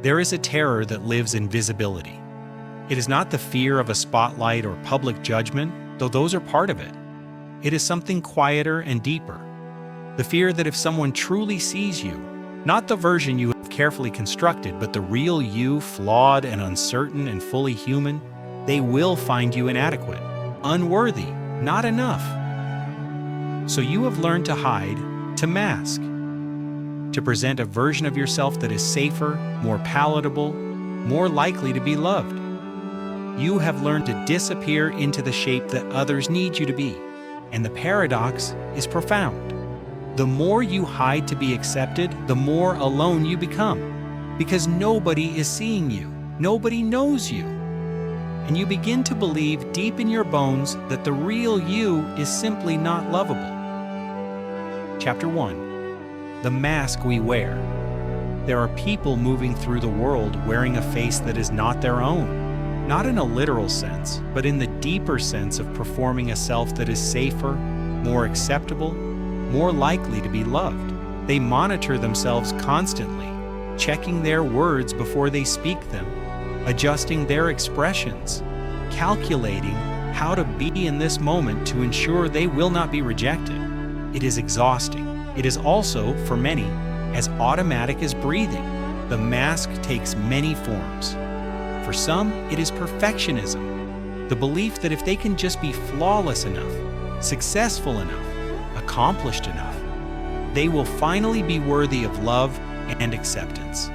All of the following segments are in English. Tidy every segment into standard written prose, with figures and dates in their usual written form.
There is a terror that lives in visibility. It is not the fear of a spotlight or public judgment, though those are part of it. It is something quieter and deeper. The fear that if someone truly sees you, not the version you have carefully constructed, but the real you, flawed and uncertain and fully human, they will find you inadequate, unworthy, not enough. So you have learned to hide, to mask, to present a version of yourself that is safer, more palatable, more likely to be loved. You have learned to disappear into the shape that others need you to be. And the paradox is profound. The more you hide to be accepted, the more alone you become. Because nobody is seeing you. Nobody knows you. And you begin to believe deep in your bones that the real you is simply not lovable. Chapter 1. The mask we wear. There are people moving through the world wearing a face that is not their own. Not in a literal sense, but in the deeper sense of performing a self that is safer, more acceptable, more likely to be loved. They monitor themselves constantly, checking their words before they speak them, adjusting their expressions, calculating how to be in this moment to ensure they will not be rejected. It is exhausting. It is also, for many, as automatic as breathing. The mask takes many forms. For some, it is perfectionism, the belief that if they can just be flawless enough, successful enough, accomplished enough, they will finally be worthy of love and acceptance.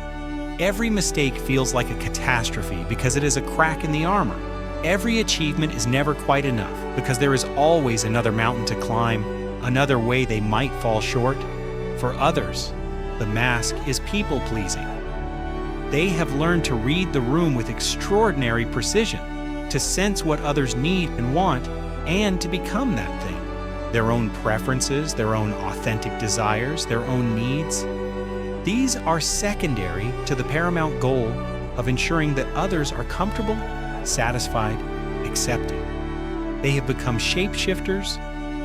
Every mistake feels like a catastrophe because it is a crack in the armor. Every achievement is never quite enough because there is always another mountain to climb, another way they might fall short. For others, the mask is people-pleasing. They have learned to read the room with extraordinary precision, to sense what others need and want, and to become that thing. Their own preferences, their own authentic desires, their own needs. These are secondary to the paramount goal of ensuring that others are comfortable, satisfied, accepted. They have become shapeshifters,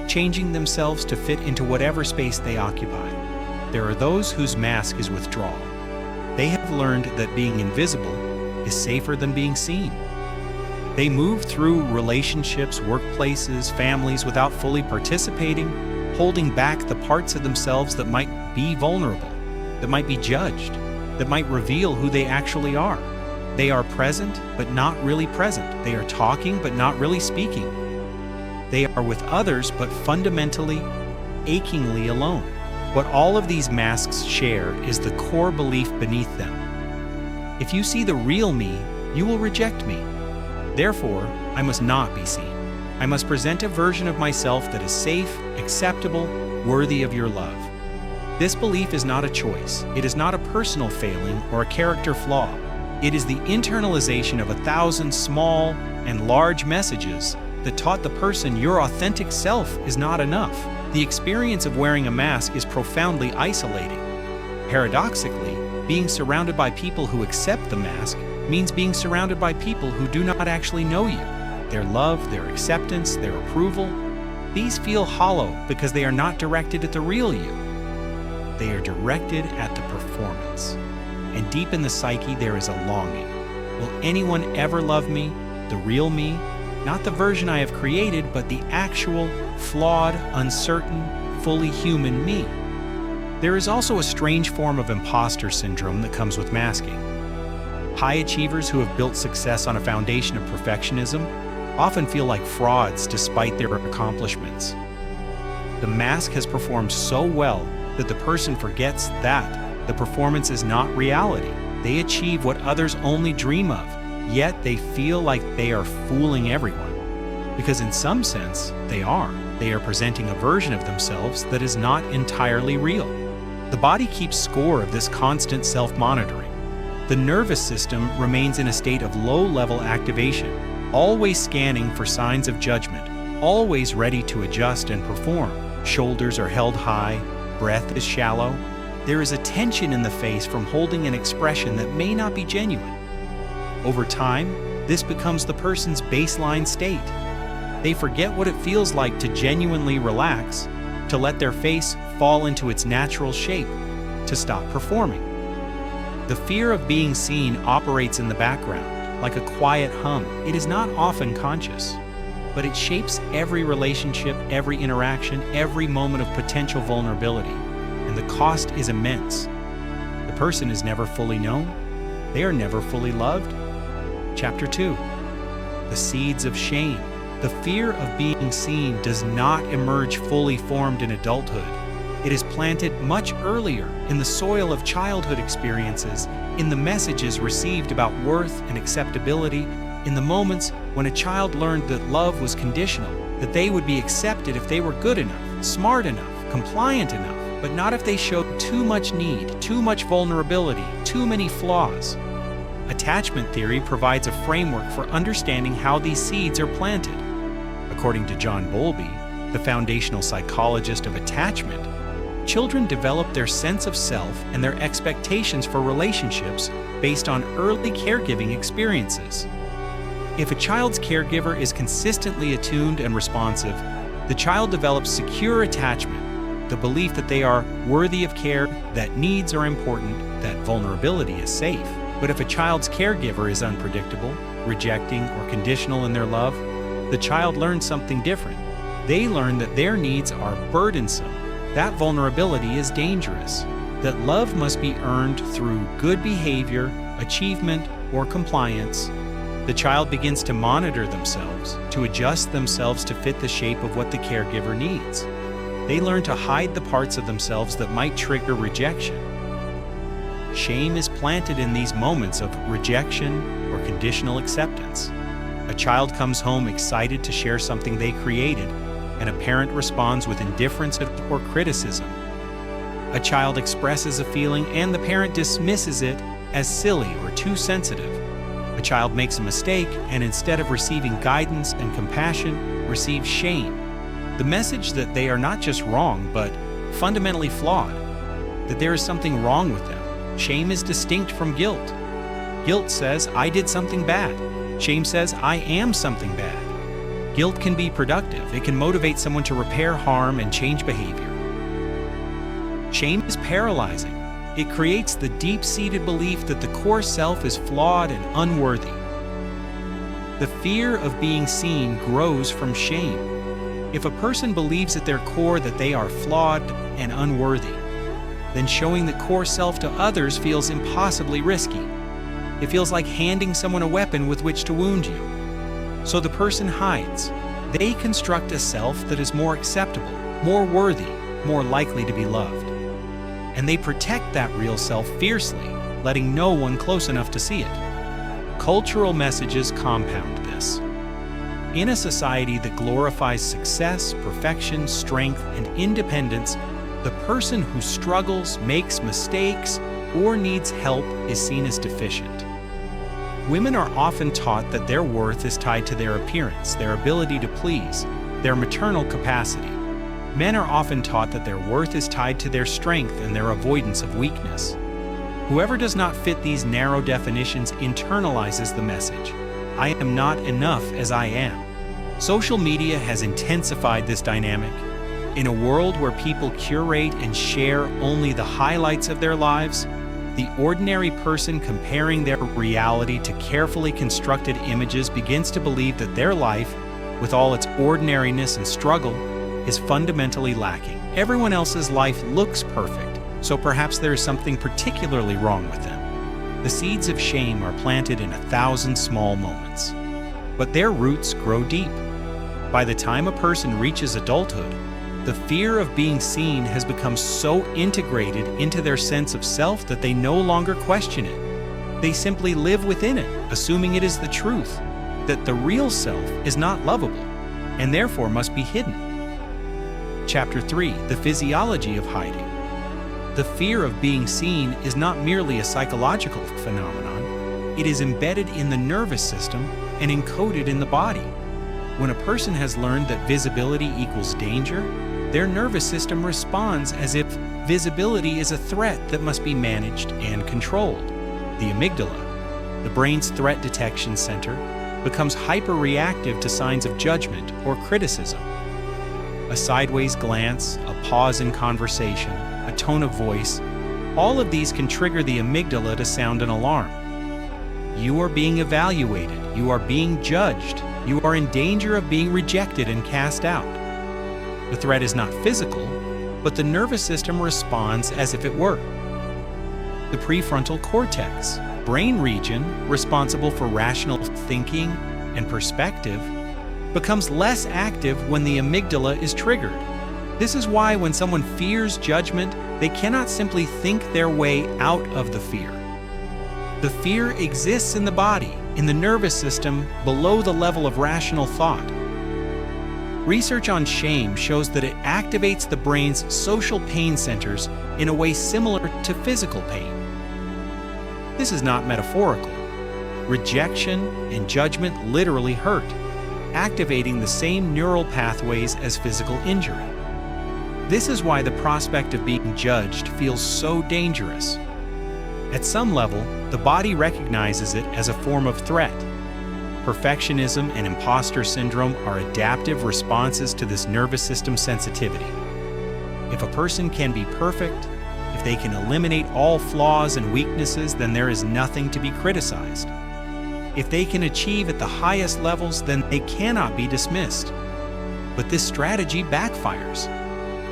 changing themselves to fit into whatever space they occupy. There are those whose mask is withdrawal. They have learned that being invisible is safer than being seen. They move through relationships, workplaces, families without fully participating, holding back the parts of themselves that might be vulnerable, that might be judged, that might reveal who they actually are. They are present, but not really present. They are talking, but not really speaking. They are with others, but fundamentally, achingly alone. What all of these masks share is the core belief beneath them. If you see the real me, you will reject me. Therefore, I must not be seen. I must present a version of myself that is safe, acceptable, worthy of your love. This belief is not a choice. It is not a personal failing or a character flaw. It is the internalization of 1,000 small and large messages that taught the person your authentic self is not enough. The experience of wearing a mask is profoundly isolating. Paradoxically, being surrounded by people who accept the mask means being surrounded by people who do not actually know you. Their love, their acceptance, their approval, these feel hollow because they are not directed at the real you. They are directed at the performance. And deep in the psyche, there is a longing. Will anyone ever love me, the real me? Not the version I have created, but the actual, flawed, uncertain, fully human me. There is also a strange form of imposter syndrome that comes with masking. High achievers who have built success on a foundation of perfectionism often feel like frauds despite their accomplishments. The mask has performed so well that the person forgets that the performance is not reality. They achieve what others only dream of, yet they feel like they are fooling everyone. Because in some sense, they are. They are presenting a version of themselves that is not entirely real. The body keeps score of this constant self-monitoring. The nervous system remains in a state of low-level activation, always scanning for signs of judgment, always ready to adjust and perform. Shoulders are held high, breath is shallow. There is a tension in the face from holding an expression that may not be genuine. Over time, this becomes the person's baseline state. They forget what it feels like to genuinely relax, to let their face fall into its natural shape, to stop performing. The fear of being seen operates in the background, like a quiet hum. It is not often conscious, but it shapes every relationship, every interaction, every moment of potential vulnerability, and the cost is immense. The person is never fully known. They are never fully loved. Chapter 2. The seeds of shame. The fear of being seen does not emerge fully formed in adulthood. It is planted much earlier in the soil of childhood experiences, in the messages received about worth and acceptability, in the moments when a child learned that love was conditional, that they would be accepted if they were good enough, smart enough, compliant enough, but not if they showed too much need, too much vulnerability, too many flaws. Attachment theory provides a framework for understanding how these seeds are planted. According to John Bowlby, the foundational psychologist of attachment, children develop their sense of self and their expectations for relationships based on early caregiving experiences. If a child's caregiver is consistently attuned and responsive, the child develops secure attachment, the belief that they are worthy of care, that needs are important, that vulnerability is safe. But if a child's caregiver is unpredictable, rejecting, or conditional in their love, the child learns something different. They learn that their needs are burdensome, that vulnerability is dangerous, that love must be earned through good behavior, achievement, or compliance. The child begins to monitor themselves, to adjust themselves to fit the shape of what the caregiver needs. They learn to hide the parts of themselves that might trigger rejection. Shame is planted in these moments of rejection or conditional acceptance. A child comes home excited to share something they created, and a parent responds with indifference or criticism. A child expresses a feeling and the parent dismisses it as silly or too sensitive. A child makes a mistake and instead of receiving guidance and compassion, receives shame. The message that they are not just wrong, but fundamentally flawed, that there is something wrong with them. Shame is distinct from guilt. Guilt says, I did something bad. Shame says, I am something bad. Guilt can be productive. It can motivate someone to repair harm and change behavior. Shame is paralyzing. It creates the deep-seated belief that the core self is flawed and unworthy. The fear of being seen grows from shame. If a person believes at their core that they are flawed and unworthy, then showing the core self to others feels impossibly risky. It feels like handing someone a weapon with which to wound you. So the person hides. They construct a self that is more acceptable, more worthy, more likely to be loved. And they protect that real self fiercely, letting no one close enough to see it. Cultural messages compound this. In a society that glorifies success, perfection, strength, and independence, the person who struggles, makes mistakes, or needs help is seen as deficient. Women are often taught that their worth is tied to their appearance, their ability to please, their maternal capacity. Men are often taught that their worth is tied to their strength and their avoidance of weakness. Whoever does not fit these narrow definitions internalizes the message, I am not enough as I am. Social media has intensified this dynamic. In a world where people curate and share only the highlights of their lives, the ordinary person comparing their reality to carefully constructed images begins to believe that their life, with all its ordinariness and struggle, is fundamentally lacking. Everyone else's life looks perfect, so perhaps there is something particularly wrong with them. The seeds of shame are planted in 1,000 small moments, but their roots grow deep. By the time a person reaches adulthood, the fear of being seen has become so integrated into their sense of self that they no longer question it. They simply live within it, assuming it is the truth, that the real self is not lovable, and therefore must be hidden. Chapter 3. The physiology of hiding. The fear of being seen is not merely a psychological phenomenon. It is embedded in the nervous system and encoded in the body. When a person has learned that visibility equals danger, their nervous system responds as if visibility is a threat that must be managed and controlled. The amygdala, the brain's threat detection center, becomes hyper-reactive to signs of judgment or criticism. A sideways glance, a pause in conversation, a tone of voice, All of these can trigger the amygdala to sound an alarm. You are being evaluated. You are being judged. You are in danger of being rejected and cast out. The threat is not physical, but the nervous system responds as if it were. The prefrontal cortex, brain region responsible for rational thinking and perspective, becomes less active when the amygdala is triggered. This is why when someone fears judgment, they cannot simply think their way out of the fear. The fear exists in the body, in the nervous system, below the level of rational thought. Research on shame shows that it activates the brain's social pain centers in a way similar to physical pain. This is not metaphorical. Rejection and judgment literally hurt, activating the same neural pathways as physical injury. This is why the prospect of being judged feels so dangerous. At some level, the body recognizes it as a form of threat. Perfectionism and imposter syndrome are adaptive responses to this nervous system sensitivity. If a person can be perfect, if they can eliminate all flaws and weaknesses, then there is nothing to be criticized. If they can achieve at the highest levels, then they cannot be dismissed. But this strategy backfires.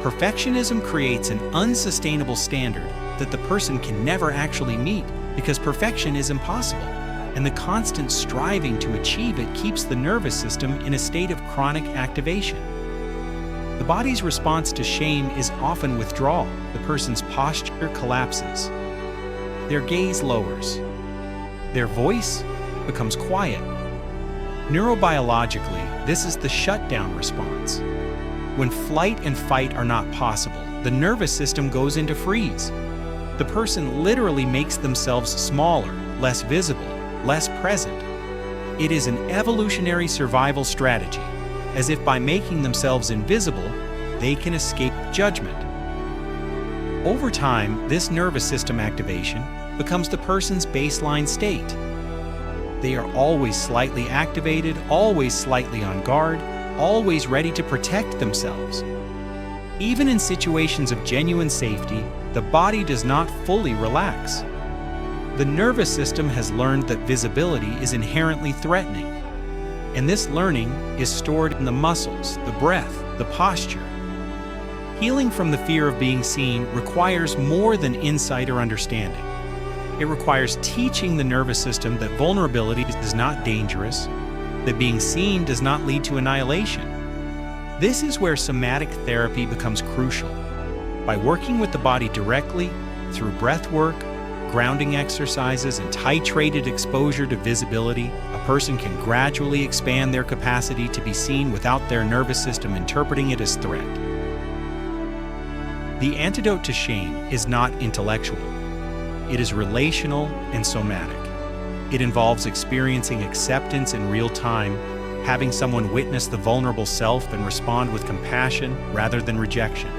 Perfectionism creates an unsustainable standard that the person can never actually meet because perfection is impossible, and the constant striving to achieve it keeps the nervous system in a state of chronic activation. The body's response to shame is often withdrawal. The person's posture collapses. Their gaze lowers. Their voice becomes quiet. Neurobiologically, this is the shutdown response. When flight and fight are not possible, the nervous system goes into freeze. The person literally makes themselves smaller, less visible, less present. It is an evolutionary survival strategy, as if by making themselves invisible, they can escape judgment. Over time, this nervous system activation becomes the person's baseline state. They are always slightly activated, always slightly on guard, always ready to protect themselves. Even in situations of genuine safety, the body does not fully relax. The nervous system has learned that visibility is inherently threatening, and this learning is stored in the muscles, the breath, the posture. Healing from the fear of being seen requires more than insight or understanding. It requires teaching the nervous system that vulnerability is not dangerous, that being seen does not lead to annihilation. This is where somatic therapy becomes crucial. By working with the body directly, through breath work, grounding exercises, and titrated exposure to visibility, a person can gradually expand their capacity to be seen without their nervous system interpreting it as threat. The antidote to shame is not intellectual. It is relational and somatic. It involves experiencing acceptance in real time, having someone witness the vulnerable self and respond with compassion rather than rejection.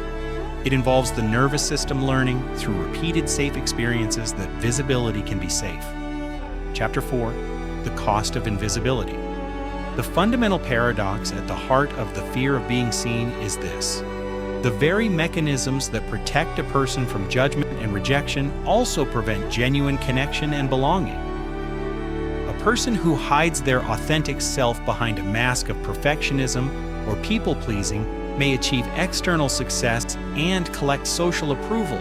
It involves the nervous system learning through repeated safe experiences that visibility can be safe. Chapter 4, The Cost of Invisibility. The fundamental paradox at the heart of the fear of being seen is this. The very mechanisms that protect a person from judgment and rejection also prevent genuine connection and belonging. A person who hides their authentic self behind a mask of perfectionism or people-pleasing may achieve external success and collect social approval,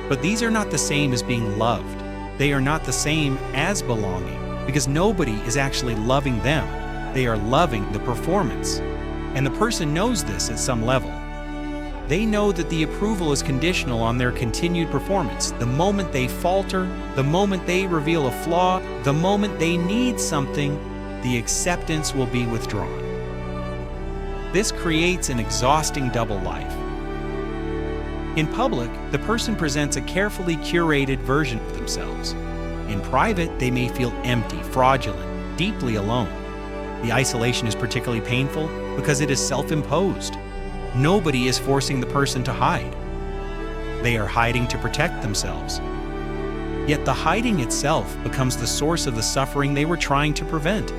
but these are not the same as being loved. They are not the same as belonging, because nobody is actually loving them. They are loving the performance. And the person knows this at some level. They know that the approval is conditional on their continued performance. The moment they falter, the moment they reveal a flaw, the moment they need something, the acceptance will be withdrawn. This creates an exhausting double life. In public, the person presents a carefully curated version of themselves. In private, they may feel empty, fraudulent, deeply alone. The isolation is particularly painful because it is self-imposed. Nobody is forcing the person to hide. They are hiding to protect themselves. Yet the hiding itself becomes the source of the suffering they were trying to prevent.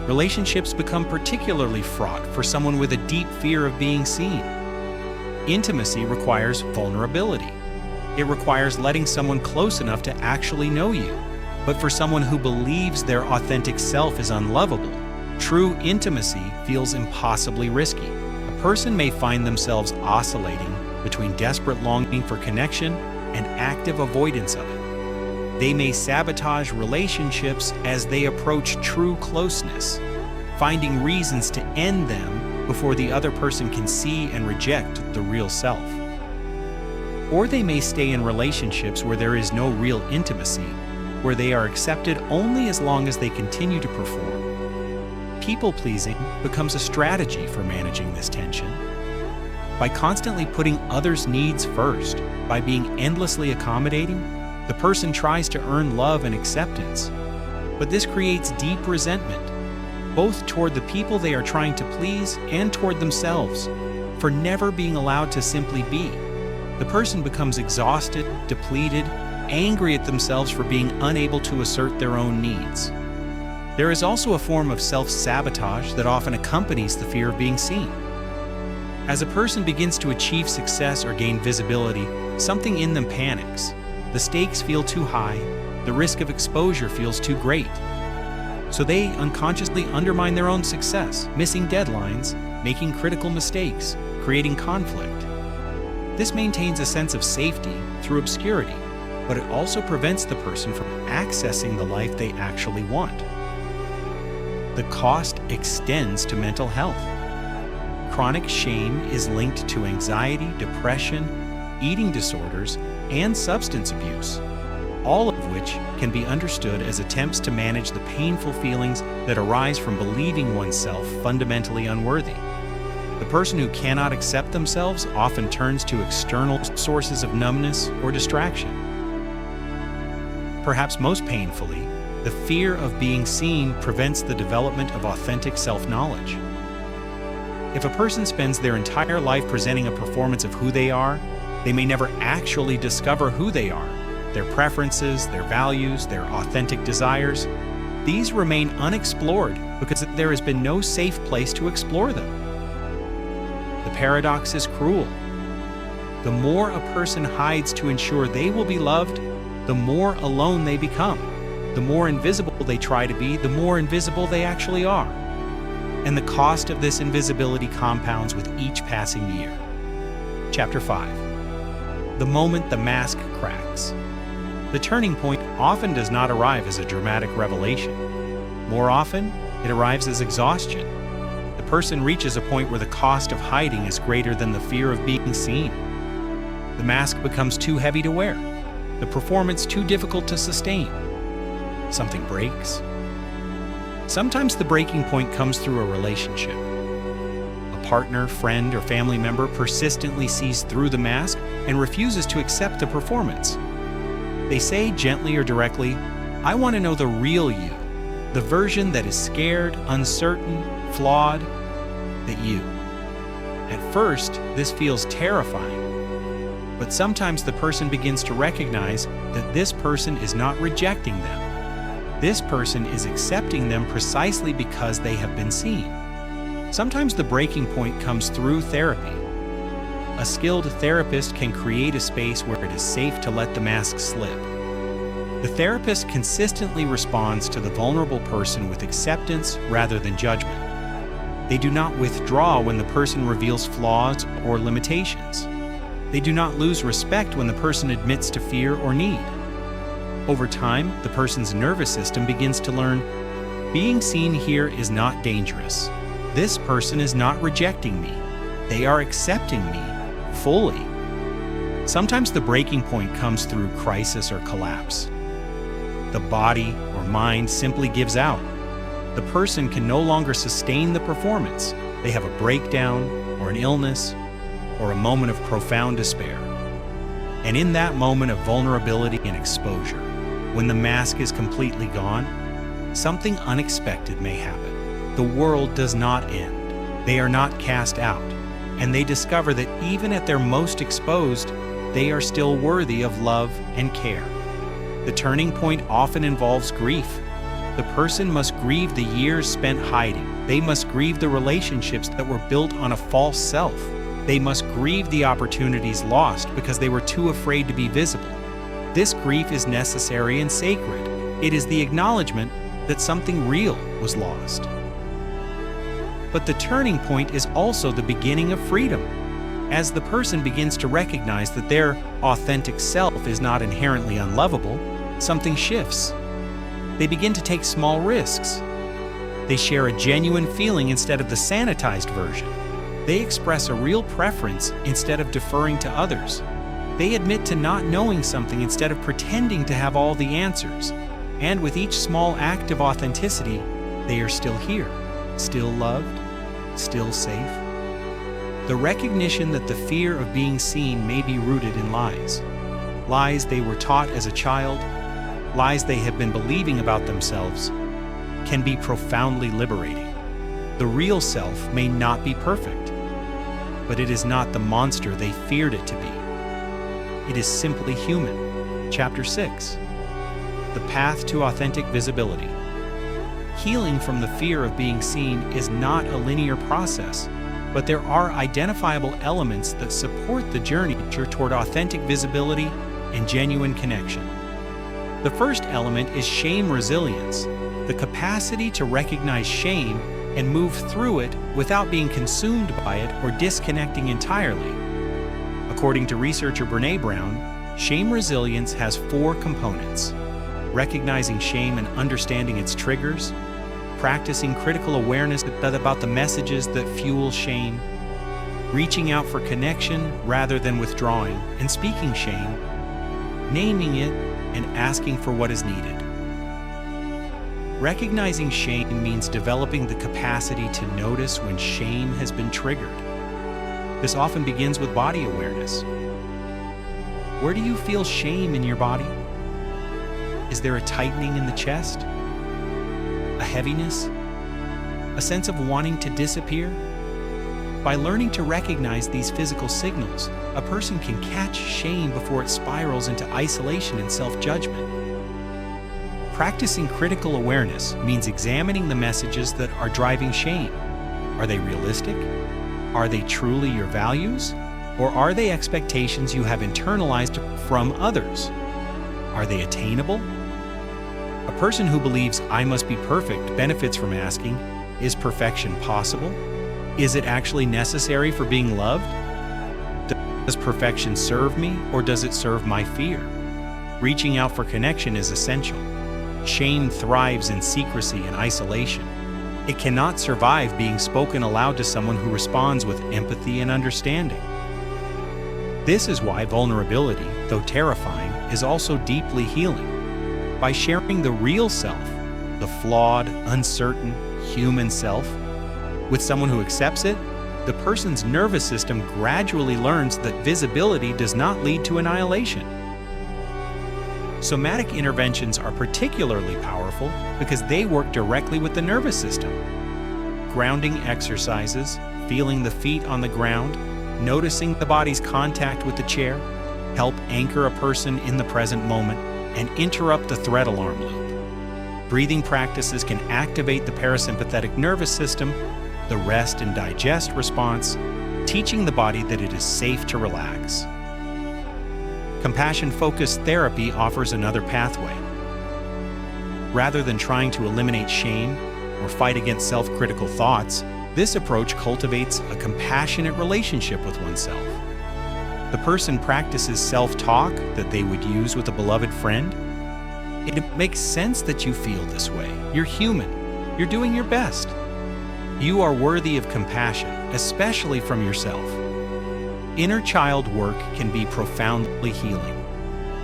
Relationships become particularly fraught for someone with a deep fear of being seen. Intimacy requires vulnerability. It requires letting someone close enough to actually know you. But for someone who believes their authentic self is unlovable, true intimacy feels impossibly risky. A person may find themselves oscillating between desperate longing for connection and active avoidance of it. They may sabotage relationships as they approach true closeness, finding reasons to end them before the other person can see and reject the real self. Or they may stay in relationships where there is no real intimacy, where they are accepted only as long as they continue to perform. People-pleasing becomes a strategy for managing this tension. By constantly putting others' needs first, by being endlessly accommodating, the person tries to earn love and acceptance. But this creates deep resentment, both toward the people they are trying to please and toward themselves, for never being allowed to simply be. The person becomes exhausted, depleted, angry at themselves for being unable to assert their own needs. There is also a form of self-sabotage that often accompanies the fear of being seen. As a person begins to achieve success or gain visibility, something in them panics. The stakes feel too high, the risk of exposure feels too great. So they unconsciously undermine their own success, missing deadlines, making critical mistakes, creating conflict. This maintains a sense of safety through obscurity, but it also prevents the person from accessing the life they actually want. The cost extends to mental health. Chronic shame is linked to anxiety, depression, eating disorders, and substance abuse, all of which can be understood as attempts to manage the painful feelings that arise from believing oneself fundamentally unworthy. The person who cannot accept themselves often turns to external sources of numbness or distraction. Perhaps most painfully, the fear of being seen prevents the development of authentic self-knowledge. If a person spends their entire life presenting a performance of who they are, they may never actually discover who they are, their preferences, their values, their authentic desires. These remain unexplored because there has been no safe place to explore them. The paradox is cruel. The more a person hides to ensure they will be loved, the more alone they become. The more invisible they try to be, the more invisible they actually are. And the cost of this invisibility compounds with each passing year. Chapter 5. The moment the mask cracks. The turning point often does not arrive as a dramatic revelation. More often, it arrives as exhaustion. The person reaches a point where the cost of hiding is greater than the fear of being seen. The mask becomes too heavy to wear, the performance too difficult to sustain. Something breaks. Sometimes the breaking point comes through a relationship. A partner, friend, or family member persistently sees through the mask and refuses to accept the performance. They say gently or directly, "I want to know the real you, the version that is scared, uncertain, flawed, that you." At first, this feels terrifying. But sometimes the person begins to recognize that this person is not rejecting them. This person is accepting them precisely because they have been seen. Sometimes the breaking point comes through therapy. A skilled therapist can create a space where it is safe to let the mask slip. The therapist consistently responds to the vulnerable person with acceptance rather than judgment. They do not withdraw when the person reveals flaws or limitations. They do not lose respect when the person admits to fear or need. Over time, the person's nervous system begins to learn, being seen here is not dangerous. This person is not rejecting me. They are accepting me fully. Sometimes the breaking point comes through crisis or collapse. The body or mind simply gives out. The person can no longer sustain the performance. They have a breakdown or an illness or a moment of profound despair. And in that moment of vulnerability and exposure, when the mask is completely gone, something unexpected may happen. The world does not end. They are not cast out, and they discover that even at their most exposed, they are still worthy of love and care. The turning point often involves grief. The person must grieve the years spent hiding. They must grieve the relationships that were built on a false self. They must grieve the opportunities lost because they were too afraid to be visible. This grief is necessary and sacred. It is the acknowledgement that something real was lost. But the turning point is also the beginning of freedom. As the person begins to recognize that their authentic self is not inherently unlovable, something shifts. They begin to take small risks. They share a genuine feeling instead of the sanitized version. They express a real preference instead of deferring to others. They admit to not knowing something instead of pretending to have all the answers. And with each small act of authenticity, they are still here, still loved, still safe. The recognition that the fear of being seen may be rooted in lies. Lies they were taught as a child, lies they have been believing about themselves, can be profoundly liberating. The real self may not be perfect, but it is not the monster they feared it to be. It is simply human. Chapter 6. The path to authentic visibility. Healing from the fear of being seen is not a linear process, but there are identifiable elements that support the journey toward authentic visibility and genuine connection. The first element is shame resilience, the capacity to recognize shame and move through it without being consumed by it or disconnecting entirely. According to researcher Brené Brown, shame resilience has 4 components: recognizing shame and understanding its triggers, practicing critical awareness about the messages that fuel shame, reaching out for connection rather than withdrawing and speaking shame, naming it, and asking for what is needed. Recognizing shame means developing the capacity to notice when shame has been triggered. This often begins with body awareness. Where do you feel shame in your body? Is there a tightening in the chest? A heaviness? A sense of wanting to disappear? By learning to recognize these physical signals, a person can catch shame before it spirals into isolation and self-judgment. Practicing critical awareness means examining the messages that are driving shame. Are they realistic? Are they truly your values? Or are they expectations you have internalized from others? Are they attainable? A person who believes I must be perfect benefits from asking, is perfection possible? Is it actually necessary for being loved? Does perfection serve me, or does it serve my fear? Reaching out for connection is essential. Shame thrives in secrecy and isolation. It cannot survive being spoken aloud to someone who responds with empathy and understanding. This is why vulnerability, though terrifying, is also deeply healing. By sharing the real self, the flawed, uncertain, human self, with someone who accepts it, the person's nervous system gradually learns that visibility does not lead to annihilation. Somatic interventions are particularly powerful because they work directly with the nervous system. Grounding exercises, feeling the feet on the ground, noticing the body's contact with the chair, help anchor a person in the present moment and interrupt the threat alarm loop. Breathing practices can activate the parasympathetic nervous system, the rest and digest response, teaching the body that it is safe to relax. Compassion-focused therapy offers another pathway. Rather than trying to eliminate shame or fight against self-critical thoughts, this approach cultivates a compassionate relationship with oneself. The person practices self-talk that they would use with a beloved friend. It makes sense that you feel this way. You're human. You're doing your best. You are worthy of compassion, especially from yourself. Inner child work can be profoundly healing.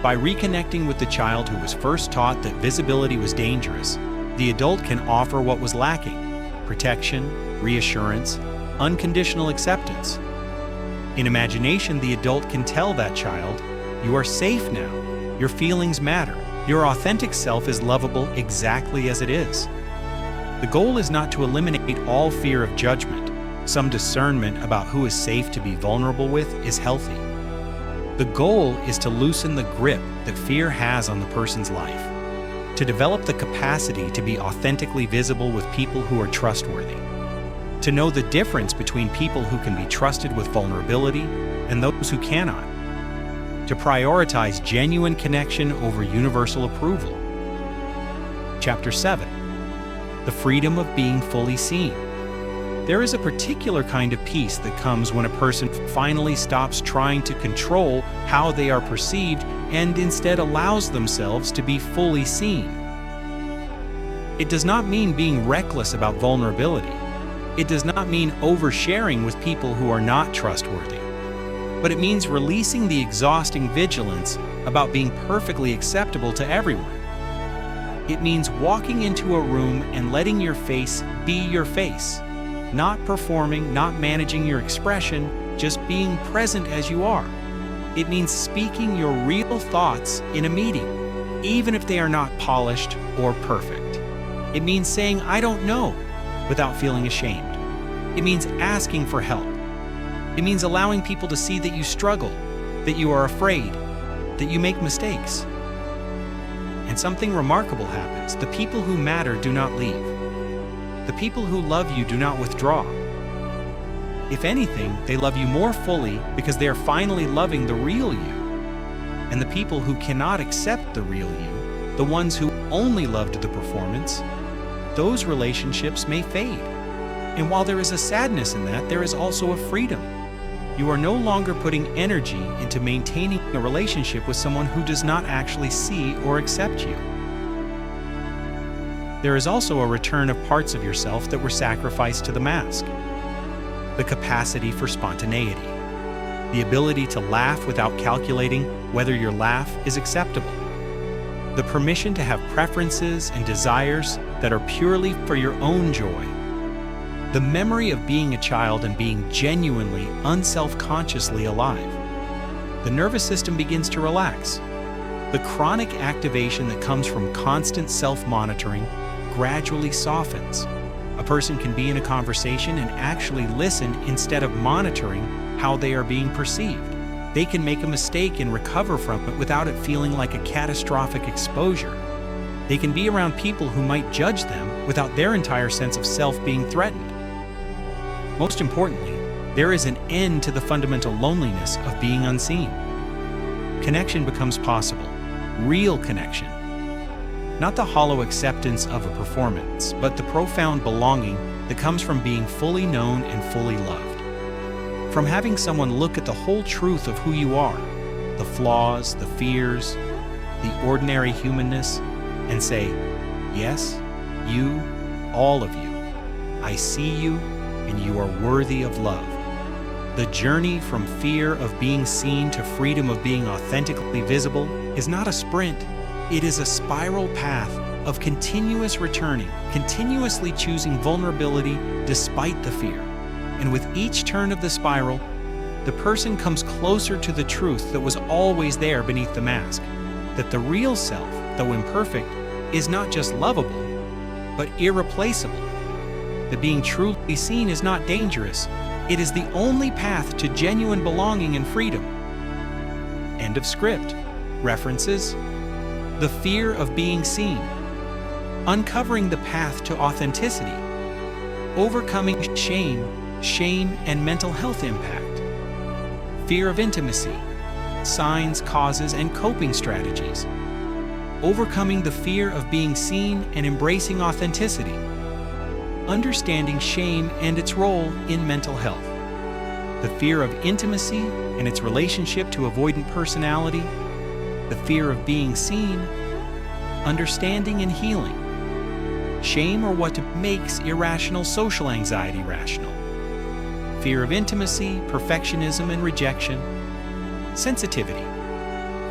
By reconnecting with the child who was first taught that visibility was dangerous, the adult can offer what was lacking: protection, reassurance, unconditional acceptance. In imagination, the adult can tell that child, "You are safe now. Your feelings matter. Your authentic self is lovable exactly as it is." The goal is not to eliminate all fear of judgment. Some discernment about who is safe to be vulnerable with is healthy. The goal is to loosen the grip that fear has on the person's life, to develop the capacity to be authentically visible with people who are trustworthy. to know the difference between people who can be trusted with vulnerability and those who cannot, to prioritize genuine connection over universal approval. Chapter 7. The freedom of being fully seen. There is a particular kind of peace that comes when a person finally stops trying to control how they are perceived and instead allows themselves to be fully seen. It does not mean being reckless about vulnerability. It does not mean oversharing with people who are not trustworthy. But it means releasing the exhausting vigilance about being perfectly acceptable to everyone. It means walking into a room and letting your face be your face, not performing, not managing your expression, just being present as you are. It means speaking your real thoughts in a meeting, even if they are not polished or perfect. It means saying, "I don't know," without feeling ashamed. It means asking for help. It means allowing people to see that you struggle, that you are afraid, that you make mistakes. And something remarkable happens. The people who matter do not leave. The people who love you do not withdraw. If anything, they love you more fully because they are finally loving the real you. And the people who cannot accept the real you, the ones who only loved the performance, those relationships may fade. And while there is a sadness in that, there is also a freedom. You are no longer putting energy into maintaining a relationship with someone who does not actually see or accept you. There is also a return of parts of yourself that were sacrificed to the mask. The capacity for spontaneity. The ability to laugh without calculating whether your laugh is acceptable. The permission to have preferences and desires that are purely for your own joy. The memory of being a child and being genuinely, unself-consciously alive. The nervous system begins to relax. The chronic activation that comes from constant self-monitoring gradually softens. A person can be in a conversation and actually listen instead of monitoring how they are being perceived. They can make a mistake and recover from it without it feeling like a catastrophic exposure. They can be around people who might judge them without their entire sense of self being threatened. Most importantly, there is an end to the fundamental loneliness of being unseen. Connection becomes possible, real connection. Not the hollow acceptance of a performance, but the profound belonging that comes from being fully known and fully loved. From having someone look at the whole truth of who you are, the flaws, the fears, the ordinary humanness, and say, "Yes, you, all of you, I see you, and you are worthy of love." The journey from fear of being seen to freedom of being authentically visible is not a sprint. It is a spiral path of continuous returning, continuously choosing vulnerability despite the fear. And with each turn of the spiral, the person comes closer to the truth that was always there beneath the mask, that the real self, though imperfect, is not just lovable, but irreplaceable. That being truly seen is not dangerous. It is the only path to genuine belonging and freedom. End of script. References: The Fear of Being Seen, Uncovering the Path to Authenticity, Overcoming Shame and Mental Health Impact, Fear of Intimacy, Signs, Causes, and Coping Strategies, Overcoming the Fear of Being Seen and Embracing Authenticity, Understanding Shame and its Role in Mental Health, The Fear of Intimacy and its Relationship to Avoidant Personality, The Fear of Being Seen, Understanding and Healing, Shame or What Makes Irrational Social Anxiety Rational, Fear of Intimacy, Perfectionism and Rejection, Sensitivity,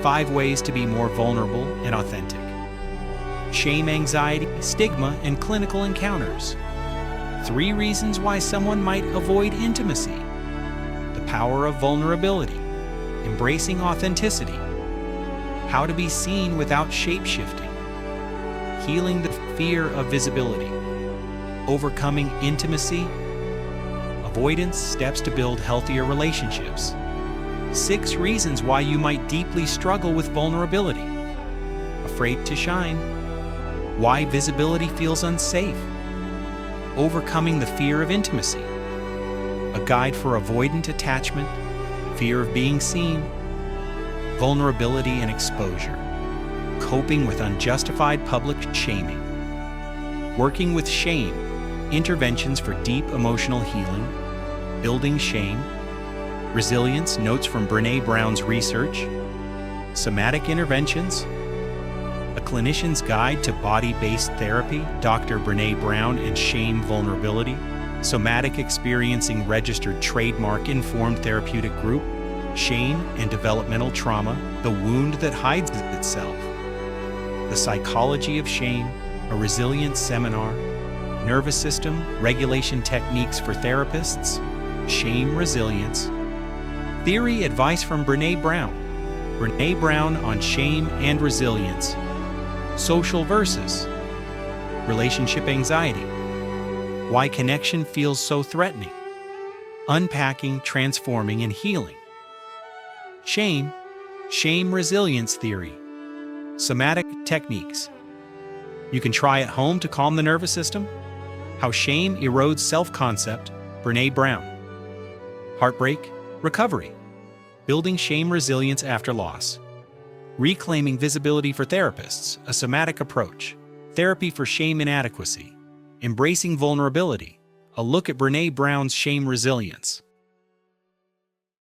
5 Ways to be More Vulnerable and Authentic, Shame, Anxiety, Stigma, and Clinical Encounters, 3 Reasons Why Someone Might Avoid Intimacy, The Power of Vulnerability, Embracing Authenticity, How to Be Seen Without Shape-Shifting, Healing the Fear of Visibility, Overcoming Intimacy, Avoidance, Steps to Build Healthier Relationships, 6 Reasons Why You Might Deeply Struggle with Vulnerability, Afraid to Shine, Why Visibility Feels Unsafe, Overcoming the fear of intimacy, a guide for avoidant attachment, fear of being seen, vulnerability and exposure, coping with unjustified public shaming, working with shame, interventions for deep emotional healing, building shame, resilience, notes from Brené Brown's research, somatic interventions, a clinician's guide to body-based therapy, Dr. Brené Brown and shame vulnerability, somatic experiencing registered trademark-informed therapeutic group, shame and developmental trauma, the wound that hides itself, the psychology of shame, a resilience seminar, nervous system regulation techniques for therapists, shame resilience, theory advice from Brené Brown on shame and resilience, social versus relationship anxiety, why connection feels so threatening, unpacking, transforming, and healing, shame resilience theory, somatic techniques you can try at home to calm the nervous system, how shame erodes self-concept, Brené Brown, heartbreak, recovery, building shame resilience after loss, reclaiming visibility for therapists, a somatic approach, therapy for shame inadequacy, embracing vulnerability, a look at Brené Brown's shame resilience.